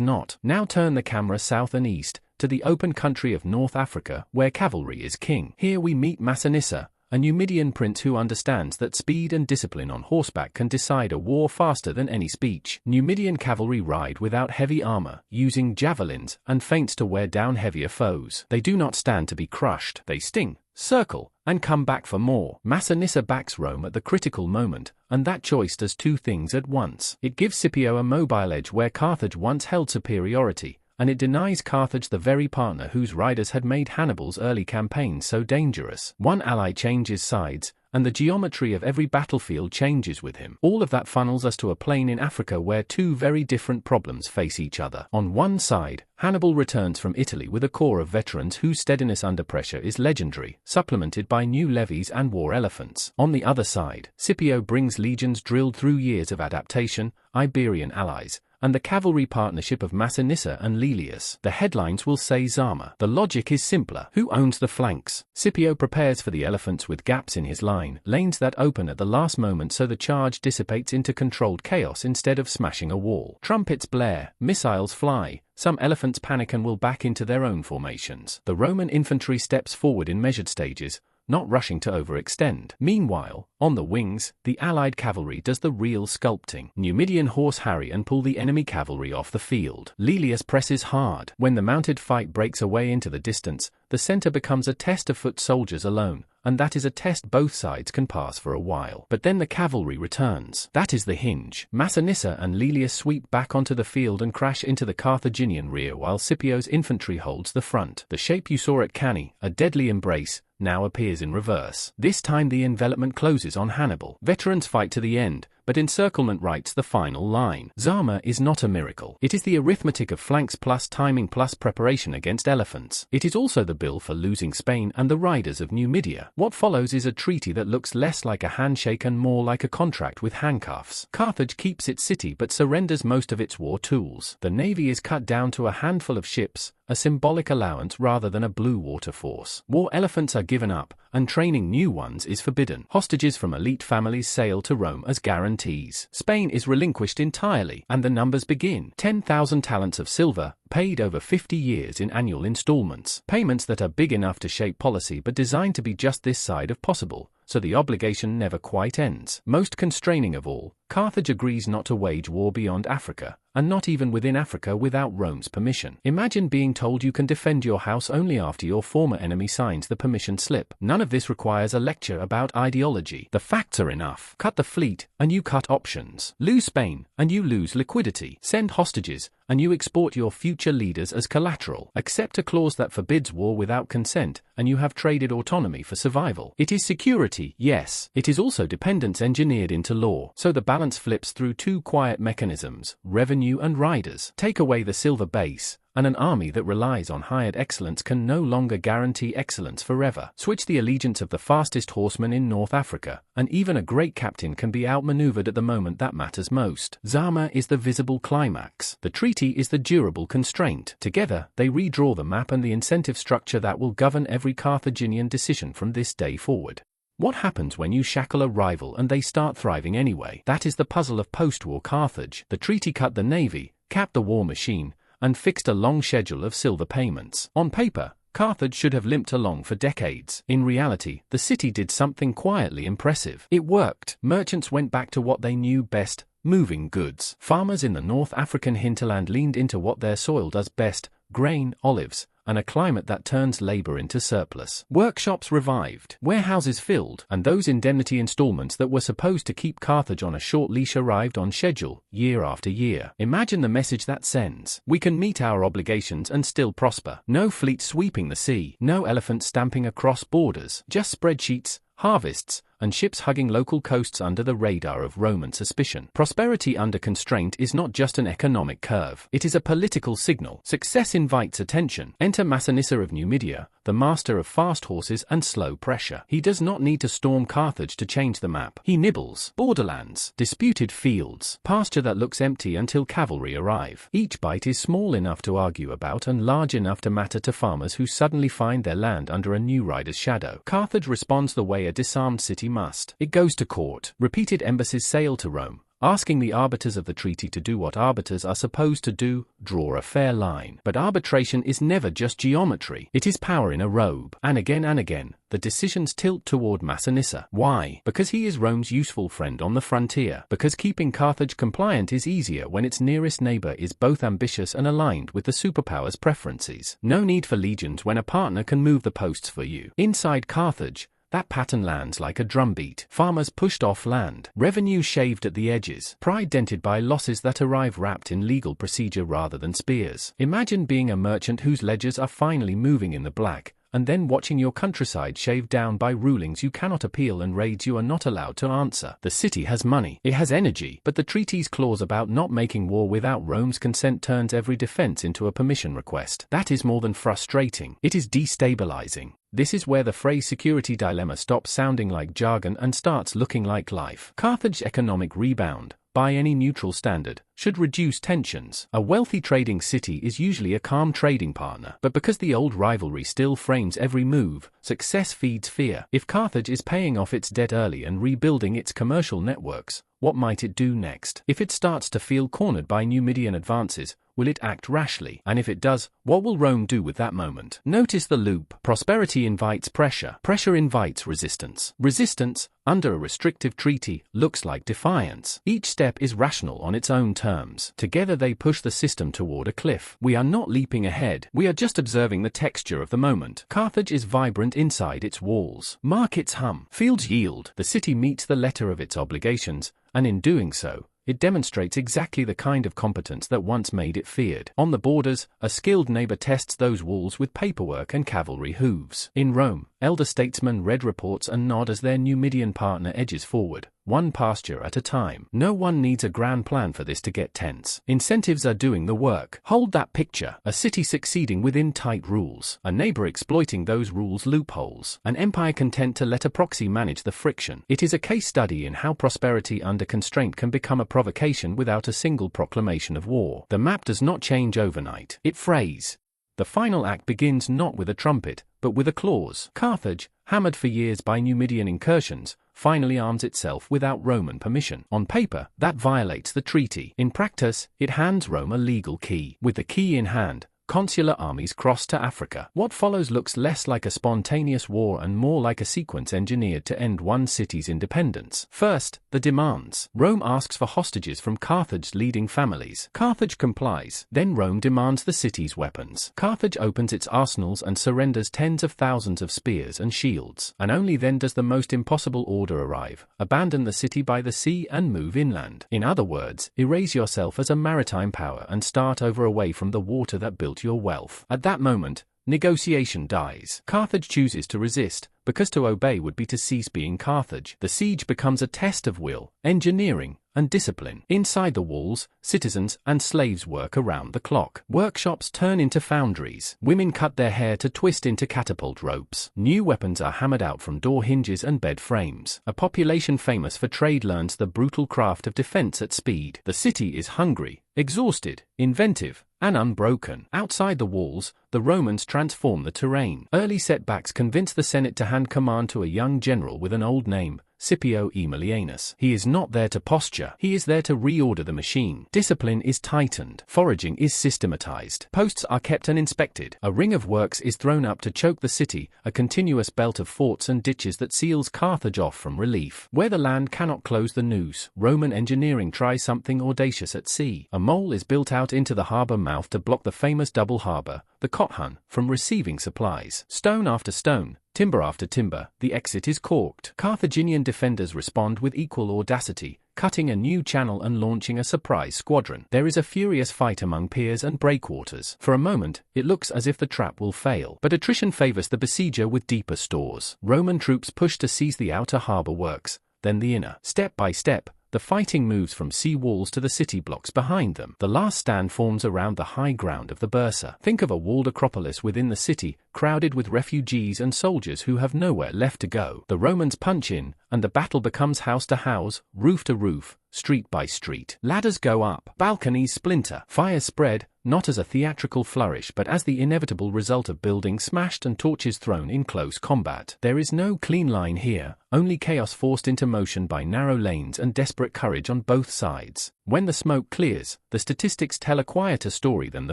not. Now turn the camera south and east, to the open country of North Africa, where cavalry is king. Here we meet Massinissa, a Numidian prince who understands that speed and discipline on horseback can decide a war faster than any speech. Numidian cavalry ride without heavy armor, using javelins and feints to wear down heavier foes. They do not stand to be crushed, they sting, circle, and come back for more. Massinissa backs Rome at the critical moment, and that choice does two things at once. It gives Scipio a mobile edge where Carthage once held superiority, and it denies Carthage the very partner whose riders had made Hannibal's early campaigns so dangerous. One ally changes sides, and the geometry of every battlefield changes with him. All of that funnels us to a plain in Africa where two very different problems face each other. On one side, Hannibal returns from Italy with a corps of veterans whose steadiness under pressure is legendary, supplemented by new levies and war elephants. On the other side, Scipio brings legions drilled through years of adaptation, Iberian allies, and the cavalry partnership of Massinissa and Lelius. The headlines will say Zama. The logic is simpler. Who owns the flanks? Scipio prepares for the elephants with gaps in his line, lanes that open at the last moment so the charge dissipates into controlled chaos instead of smashing a wall. Trumpets blare, missiles fly, some elephants panic and will back into their own formations. The Roman infantry steps forward in measured stages, not rushing to overextend. Meanwhile, on the wings, the allied cavalry does the real sculpting. Numidian horse harry and pull the enemy cavalry off the field. Lelius presses hard. When the mounted fight breaks away into the distance, the center becomes a test of foot soldiers alone, and that is a test both sides can pass for a while. But then the cavalry returns. That is the hinge. Massinissa and Lelius sweep back onto the field and crash into the Carthaginian rear while Scipio's infantry holds the front. The shape you saw at Cannae, a deadly embrace, now appears in reverse. This time the envelopment closes on Hannibal. Veterans fight to the end, but encirclement writes the final line. Zama is not a miracle. It is the arithmetic of flanks plus timing plus preparation against elephants. It is also the bill for losing Spain and the riders of Numidia. What follows is a treaty that looks less like a handshake and more like a contract with handcuffs. Carthage keeps its city but surrenders most of its war tools. The navy is cut down to a handful of ships, a symbolic allowance rather than a blue water force. War elephants are given up, and training new ones is forbidden. Hostages from elite families sail to Rome as guarantees. Spain is relinquished entirely, and the numbers begin. 10,000 talents of silver, paid over 50 years in annual installments. Payments that are big enough to shape policy but designed to be just this side of possible, so the obligation never quite ends. Most constraining of all, Carthage agrees not to wage war beyond Africa, and not even within Africa without Rome's permission. Imagine being told you can defend your house only after your former enemy signs the permission slip. None of this requires a lecture about ideology. The facts are enough. Cut the fleet, and you cut options. Lose Spain, and you lose liquidity. Send hostages, and you export your future leaders as collateral. Accept a clause that forbids war without consent, and you have traded autonomy for survival. It is security, yes. It is also dependence engineered into law. So the balance flips through two quiet mechanisms, revenue and riders. Take away the silver base, and an army that relies on hired excellence can no longer guarantee excellence forever. Switch the allegiance of the fastest horseman in North Africa, and even a great captain can be outmaneuvered at the moment that matters most. Zama is the visible climax. The treaty is the durable constraint. Together, they redraw the map and the incentive structure that will govern every Carthaginian decision from this day forward. What happens when you shackle a rival and they start thriving anyway? That is the puzzle of post-war Carthage. The treaty cut the navy, capped the war machine, and fixed a long schedule of silver payments. On paper, Carthage should have limped along for decades. In reality, the city did something quietly impressive. It worked. Merchants went back to what they knew best, moving goods. Farmers in the North African hinterland leaned into what their soil does best, grain, olives, and a climate that turns labor into surplus. Workshops revived, warehouses filled, and those indemnity installments that were supposed to keep Carthage on a short leash arrived on schedule, year after year. Imagine the message that sends. We can meet our obligations and still prosper. No fleet sweeping the sea, no elephants stamping across borders, just spreadsheets, harvests, and ships hugging local coasts under the radar of Roman suspicion. Prosperity under constraint is not just an economic curve. It is a political signal. Success invites attention. Enter Massinissa of Numidia, the master of fast horses and slow pressure. He does not need to storm Carthage to change the map. He nibbles borderlands, disputed fields, pasture that looks empty until cavalry arrive. Each bite is small enough to argue about and large enough to matter to farmers who suddenly find their land under a new rider's shadow. Carthage responds the way a disarmed city must. It goes to court. Repeated embassies sail to Rome, asking the arbiters of the treaty to do what arbiters are supposed to do, draw a fair line. But arbitration is never just geometry. It is power in a robe. And again, the decisions tilt toward Massinissa. Why? Because he is Rome's useful friend on the frontier. Because keeping Carthage compliant is easier when its nearest neighbor is both ambitious and aligned with the superpower's preferences. No need for legions when a partner can move the posts for you. Inside Carthage, that pattern lands like a drumbeat. Farmers pushed off land, revenue shaved at the edges, pride dented by losses that arrive wrapped in legal procedure rather than spears. Imagine being a merchant whose ledgers are finally moving in the black, and then watching your countryside shaved down by rulings you cannot appeal and raids you are not allowed to answer. The city has money, it has energy, but the treaty's clause about not making war without Rome's consent turns every defense into a permission request. That is more than frustrating, it is destabilizing. This is where the phrase security dilemma stops sounding like jargon and starts looking like life. Carthage's economic rebound, by any neutral standard, should reduce tensions. A wealthy trading city is usually a calm trading partner, but because the old rivalry still frames every move, success feeds fear. If Carthage is paying off its debt early and rebuilding its commercial networks, what might it do next? If it starts to feel cornered by Numidian advances, will it act rashly? And if it does, what will Rome do with that moment? Notice the loop. Prosperity invites pressure. Pressure invites resistance. Resistance, under a restrictive treaty, looks like defiance. Each step is rational on its own terms. Together they push the system toward a cliff. We are not leaping ahead. We are just observing the texture of the moment. Carthage is vibrant inside its walls. Markets hum. Fields yield. The city meets the letter of its obligations, and in doing so, it demonstrates exactly the kind of competence that once made it feared. On the borders, a skilled neighbor tests those walls with paperwork and cavalry hooves. In Rome, elder statesmen read reports and nod as their Numidian partner edges forward, one pasture at a time. No one needs a grand plan for this to get tense. Incentives are doing the work. Hold that picture. A city succeeding within tight rules. A neighbor exploiting those rules' loopholes. An empire content to let a proxy manage the friction. It is a case study in how prosperity under constraint can become a provocation without a single proclamation of war. The map does not change overnight. It frays. The final act begins not with a trumpet, but with a clause. Carthage, hammered for years by Numidian incursions, finally arms itself without Roman permission. On paper, that violates the treaty. In practice, it hands Rome a legal key. With the key in hand, consular armies cross to Africa. What follows looks less like a spontaneous war and more like a sequence engineered to end one city's independence. First, the demands. Rome asks for hostages from Carthage's leading families. Carthage complies. Then Rome demands the city's weapons. Carthage opens its arsenals and surrenders tens of thousands of spears and shields. And only then does the most impossible order arrive: abandon the city by the sea and move inland. In other words, erase yourself as a maritime power and start over away from the water that built your wealth. At that moment, negotiation dies. Carthage chooses to resist, because to obey would be to cease being Carthage. The siege becomes a test of will, engineering, and discipline. Inside the walls, citizens and slaves work around the clock. Workshops turn into foundries. Women cut their hair to twist into catapult ropes. New weapons are hammered out from door hinges and bed frames. A population famous for trade learns the brutal craft of defense at speed. The city is hungry, exhausted, inventive, and unbroken. Outside the walls, the Romans transform the terrain. Early setbacks convince the Senate to hand command to a young general with an old name, Scipio Aemilianus. He is not there to posture, he is there to reorder the machine. Discipline is tightened. Foraging is systematized. Posts are kept and inspected. A ring of works is thrown up to choke the city, a continuous belt of forts and ditches that seals Carthage off from relief. Where the land cannot close the noose, Roman engineering tries something audacious at sea. A mole is built out into the harbour mouth to block the famous double harbour, the Cothun, from receiving supplies. Stone after stone, timber after timber, the exit is caulked. Carthaginian defenders respond with equal audacity, cutting a new channel and launching a surprise squadron. There is a furious fight among piers and breakwaters. For a moment, it looks as if the trap will fail, but attrition favors the besieger with deeper stores. Roman troops push to seize the outer harbour works, then the inner. Step by step, the fighting moves from sea walls to the city blocks behind them. The last stand forms around the high ground of the Bursa. Think of a walled acropolis within the city, crowded with refugees and soldiers who have nowhere left to go. The Romans punch in, and the battle becomes house to house, roof to roof, street by street. Ladders go up, balconies splinter, fires spread, not as a theatrical flourish but as the inevitable result of buildings smashed and torches thrown in close combat. There is no clean line here, only chaos forced into motion by narrow lanes and desperate courage on both sides. When the smoke clears, the statistics tell a quieter story than the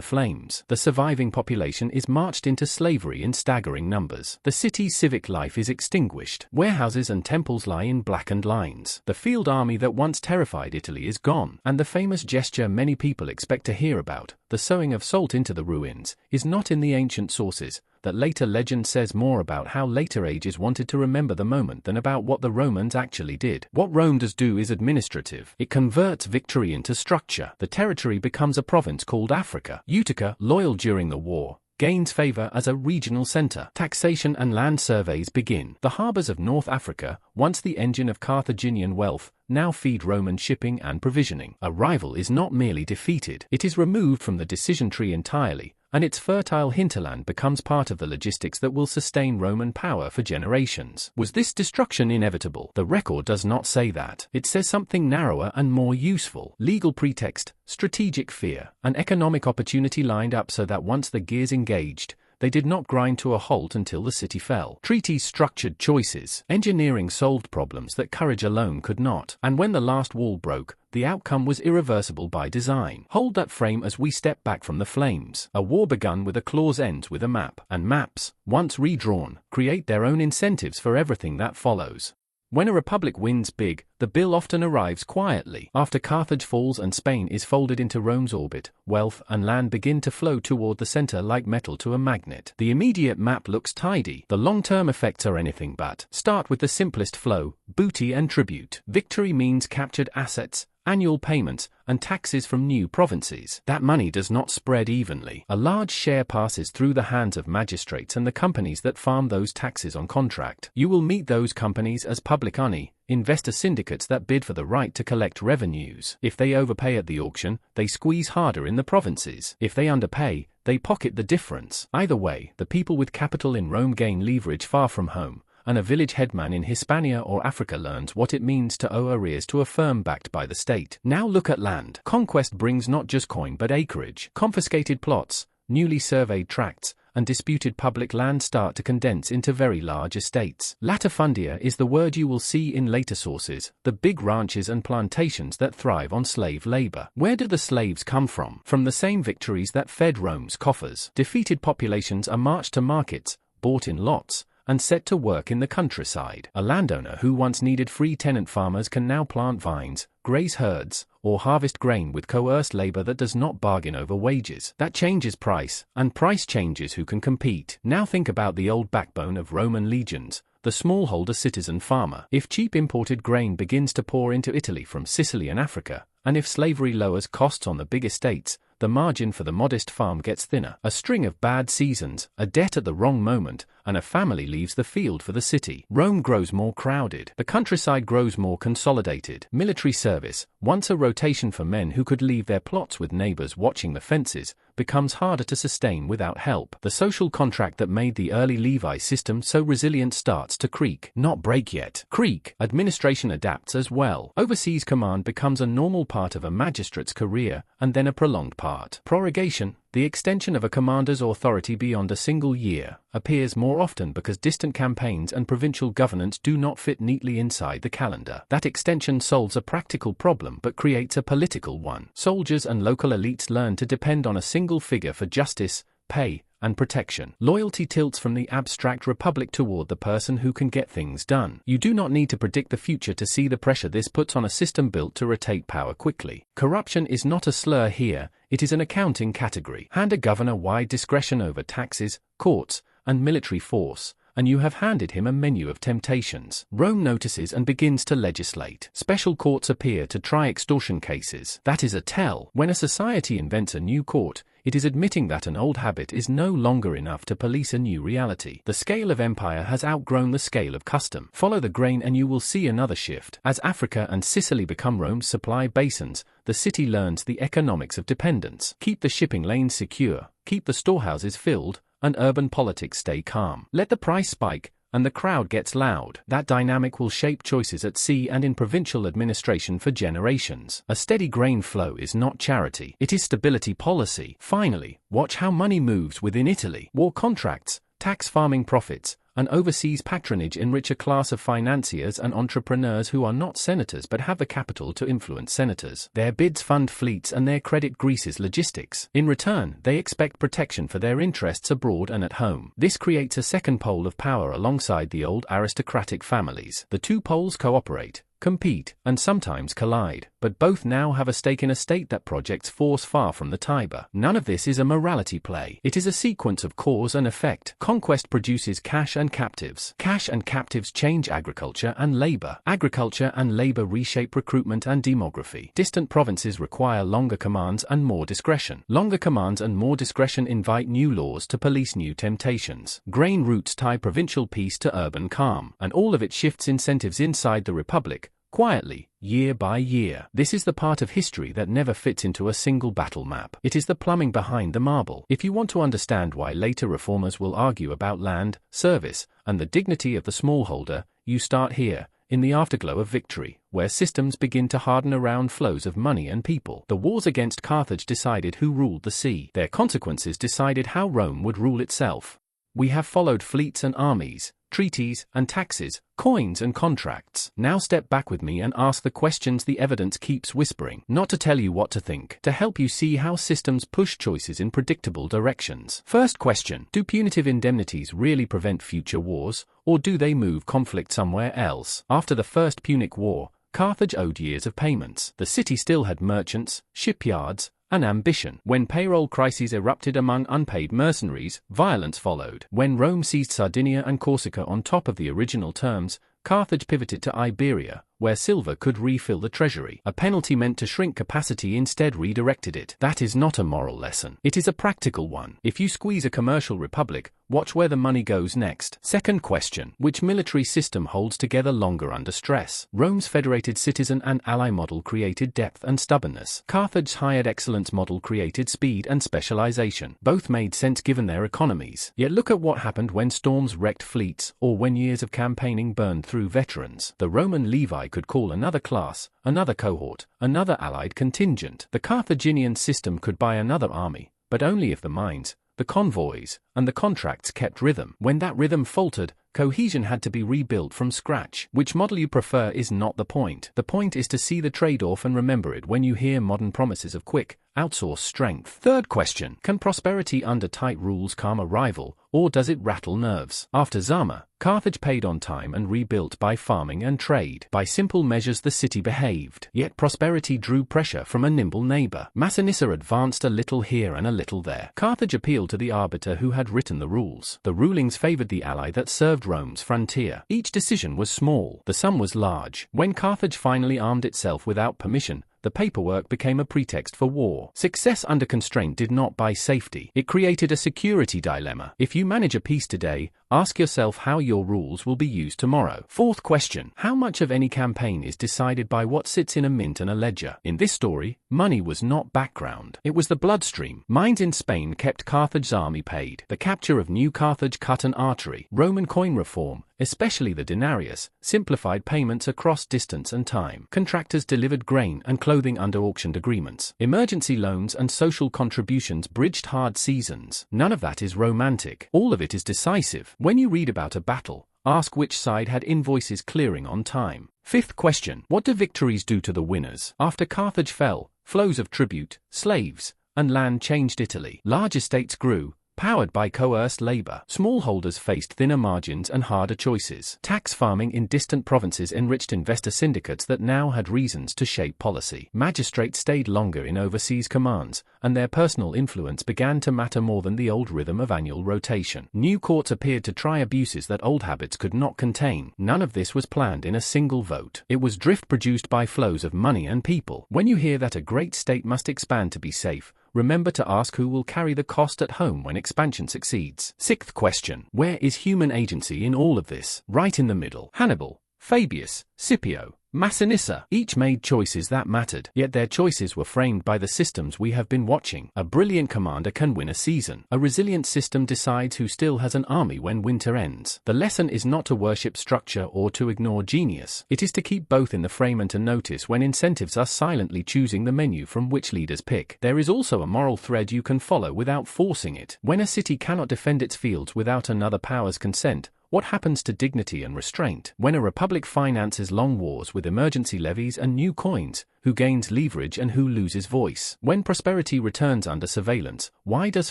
flames. The surviving population is marched into slavery in staggering numbers. The city's civic life is extinguished. Warehouses and temples lie in blackened lines. The field army that once terrified Italy is gone, and the famous gesture many people expect to hear about, the sowing of salt into the ruins, is not in the ancient sources. That later legend says more about how later ages wanted to remember the moment than about what the Romans actually did. What Rome does do is administrative. It converts victory into structure. The territory becomes a province called Africa. Utica, loyal during the war, gains favor as a regional center. Taxation and land surveys begin. The harbors of North Africa, once the engine of Carthaginian wealth, now feed Roman shipping and provisioning. A rival is not merely defeated, it is removed from the decision tree entirely, and its fertile hinterland becomes part of the logistics that will sustain Roman power for generations. Was this destruction inevitable? The record does not say that. It says something narrower and more useful. Legal pretext, strategic fear, an economic opportunity lined up so that once the gears engaged, they did not grind to a halt until the city fell. Treaties structured choices. Engineering solved problems that courage alone could not. And when the last wall broke, the outcome was irreversible by design. Hold that frame as we step back from the flames. A war begun with a clause ends with a map. And maps, once redrawn, create their own incentives for everything that follows. When a republic wins big, the bill often arrives quietly. After Carthage falls and Spain is folded into Rome's orbit, wealth and land begin to flow toward the center like metal to a magnet. The immediate map looks tidy. The long-term effects are anything but. Start with the simplest flow, booty and tribute. Victory means captured assets, annual payments, and taxes from new provinces. That money does not spread evenly. A large share passes through the hands of magistrates and the companies that farm those taxes on contract. You will meet those companies as public money, investor syndicates that bid for the right to collect revenues. If they overpay at the auction, they squeeze harder in the provinces. If they underpay, they pocket the difference. Either way, the people with capital in Rome gain leverage far from home, and a village headman in Hispania or Africa learns what it means to owe arrears to a firm backed by the state. Now look at land. Conquest brings not just coin but acreage. Confiscated plots, newly surveyed tracts, and disputed public land start to condense into very large estates. Latifundia is the word you will see in later sources, the big ranches and plantations that thrive on slave labor. Where do the slaves come from? From the same victories that fed Rome's coffers. Defeated populations are marched to markets, bought in lots, and set to work in the countryside. A landowner who once needed free tenant farmers can now plant vines, graze herds, or harvest grain with coerced labor that does not bargain over wages. That changes price, and price changes who can compete. Now think about the old backbone of Roman legions, the smallholder citizen farmer. If cheap imported grain begins to pour into Italy from Sicily and Africa, and if slavery lowers costs on the big estates, the margin for the modest farm gets thinner. A string of bad seasons, a debt at the wrong moment, and a family leaves the field for the city. Rome grows more crowded. The countryside grows more consolidated. Military service, once a rotation for men who could leave their plots with neighbors watching the fences, becomes harder to sustain without help. The social contract that made the early Levi system so resilient starts to creak. Not break yet. Creak. Administration adapts as well. Overseas command becomes a normal part of a magistrate's career, and then a prolonged part. Prorogation, the extension of a commander's authority beyond a single year, appears more often because distant campaigns and provincial governance do not fit neatly inside the calendar. That extension solves a practical problem but creates a political one. Soldiers and local elites learn to depend on a single figure for justice, pay, and protection. Loyalty tilts from the abstract republic toward the person who can get things done. You do not need to predict the future to see the pressure this puts on a system built to rotate power quickly. Corruption is not a slur here, it is an accounting category. Hand a governor wide discretion over taxes, courts, and military force, and you have handed him a menu of temptations. Rome notices and begins to legislate. Special courts appear to try extortion cases. That is a tell. When a society invents a new court, it is admitting that an old habit is no longer enough to police a new reality. The scale of empire has outgrown the scale of custom. Follow the grain and you will see another shift. As Africa and Sicily become Rome's supply basins, the city learns the economics of dependence. Keep the shipping lanes secure, keep the storehouses filled, and urban politics stay calm. Let the price spike, and the crowd gets loud. That dynamic will shape choices at sea and in provincial administration for generations. A steady grain flow is not charity, it is stability policy. Finally, watch how money moves within Italy. War contracts, tax farming profits, and overseas patronage enrich a class of financiers and entrepreneurs who are not senators but have the capital to influence senators. Their bids fund fleets and their credit greases logistics. In return, they expect protection for their interests abroad and at home. This creates a second pole of power alongside the old aristocratic families. The two poles cooperate, compete, and sometimes collide, but both now have a stake in a state that projects force far from the Tiber. None of this is a morality play. It is a sequence of cause and effect. Conquest produces cash and captives. Cash and captives change agriculture and labor. Agriculture and labor reshape recruitment and demography. Distant provinces require longer commands and more discretion. Longer commands and more discretion invite new laws to police new temptations. Grain routes tie provincial peace to urban calm, and all of it shifts incentives inside the republic, quietly, year by year. This is the part of history that never fits into a single battle map. It is the plumbing behind the marble. If you want to understand why later reformers will argue about land, service, and the dignity of the smallholder, you start here, in the afterglow of victory, where systems begin to harden around flows of money and people. The wars against Carthage decided who ruled the sea. Their consequences decided how Rome would rule itself. We have followed fleets and armies, treaties and taxes, coins and contracts. Now step back with me and ask the questions the evidence keeps whispering, not to tell you what to think, to help you see how systems push choices in predictable directions. First question: do punitive indemnities really prevent future wars, or do they move conflict somewhere else? After the First Punic War, Carthage owed years of payments. The city still had merchants, shipyards, and ambition. When payroll crises erupted among unpaid mercenaries, violence followed. When Rome seized Sardinia and Corsica on top of the original terms, Carthage pivoted to Iberia, where silver could refill the treasury. A penalty meant to shrink capacity instead redirected it. That is not a moral lesson. It is a practical one. If you squeeze a commercial republic, watch where the money goes next. Second question: which military system holds together longer under stress? Rome's federated citizen and ally model created depth and stubbornness. Carthage's hired excellence model created speed and specialization. Both made sense given their economies. Yet look at what happened when storms wrecked fleets, or when years of campaigning burned through veterans. The Roman Levi could call another class, another cohort, another allied contingent. The Carthaginian system could buy another army, but only if the mines, the convoys, and the contracts kept rhythm. When that rhythm faltered, cohesion had to be rebuilt from scratch. Which model you prefer is not the point. The point is to see the trade-off and remember it when you hear modern promises of quick, outsourced strength. Third question: can prosperity under tight rules calm a rival, or does it rattle nerves? After Zama, Carthage paid on time and rebuilt by farming and trade. By simple measures the city behaved. Yet prosperity drew pressure from a nimble neighbor. Massinissa advanced a little here and a little there. Carthage appealed to the arbiter who had written the rules. The rulings favored the ally that served Rome's frontier. Each decision was small, the sum was large. When Carthage finally armed itself without permission, the paperwork became a pretext for war. Success under constraint did not buy safety. It created a security dilemma. If you manage a peace today, ask yourself how your rules will be used tomorrow. Fourth question: how much of any campaign is decided by what sits in a mint and a ledger? In this story, money was not background. It was the bloodstream. Mines in Spain kept Carthage's army paid. The capture of New Carthage cut an artery. Roman coin reform, especially the denarius, simplified payments across distance and time. Contractors delivered grain and clothing clothing under auctioned agreements. Emergency loans and social contributions bridged hard seasons. None of that is romantic. All of it is decisive. When you read about a battle, ask which side had invoices clearing on time. Fifth question. What do victories do to the winners? After Carthage fell, flows of tribute, slaves, and land changed Italy. Large estates grew, powered by coerced labor. Smallholders faced thinner margins and harder choices. Tax farming in distant provinces enriched investor syndicates that now had reasons to shape policy. Magistrates stayed longer in overseas commands, and their personal influence began to matter more than the old rhythm of annual rotation. New courts appeared to try abuses that old habits could not contain. None of this was planned in a single vote. It was drift produced by flows of money and people. When you hear that a great state must expand to be safe, remember to ask who will carry the cost at home when expansion succeeds. Sixth question. Where is human agency in all of this? Right in the middle. Hannibal, Fabius, Scipio, Massinissa, each made choices that mattered, yet their choices were framed by the systems we have been watching. A brilliant commander can win a season. A resilient system decides who still has an army when winter ends. The lesson is not to worship structure or to ignore genius. It is to keep both in the frame and to notice when incentives are silently choosing the menu from which leaders pick. There is also a moral thread you can follow without forcing it. When a city cannot defend its fields without another power's consent, what happens to dignity and restraint? When a republic finances long wars with emergency levies and new coins, who gains leverage and who loses voice? When prosperity returns under surveillance, why does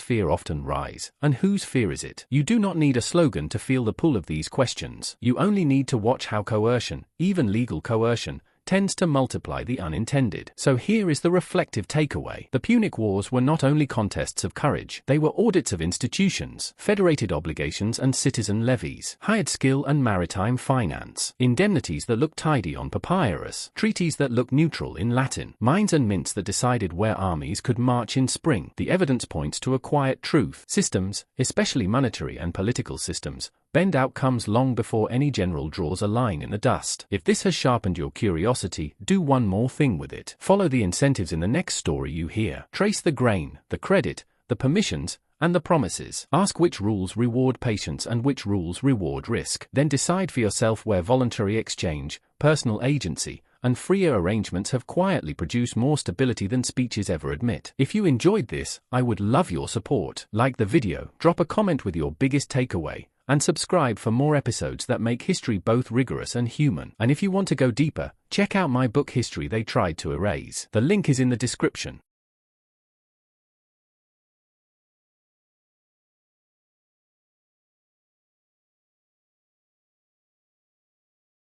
fear often rise? And whose fear is it? You do not need a slogan to feel the pull of these questions. You only need to watch how coercion, even legal coercion, tends to multiply the unintended. So here is the reflective takeaway. The Punic Wars were not only contests of courage, they were audits of institutions, federated obligations and citizen levies, hired skill and maritime finance, indemnities that look tidy on papyrus, treaties that look neutral in Latin, mines and mints that decided where armies could march in spring. The evidence points to a quiet truth. Systems, especially monetary and political systems, bend outcomes long before any general draws a line in the dust. If this has sharpened your curiosity, do one more thing with it. Follow the incentives in the next story you hear. Trace the grain, the credit, the permissions, and the promises. Ask which rules reward patience and which rules reward risk. Then decide for yourself where voluntary exchange, personal agency, and freer arrangements have quietly produced more stability than speeches ever admit. If you enjoyed this, I would love your support. Like the video, drop a comment with your biggest takeaway, and subscribe for more episodes that make history both rigorous and human. And if you want to go deeper, check out my book History They Tried to Erase. The link is in the description.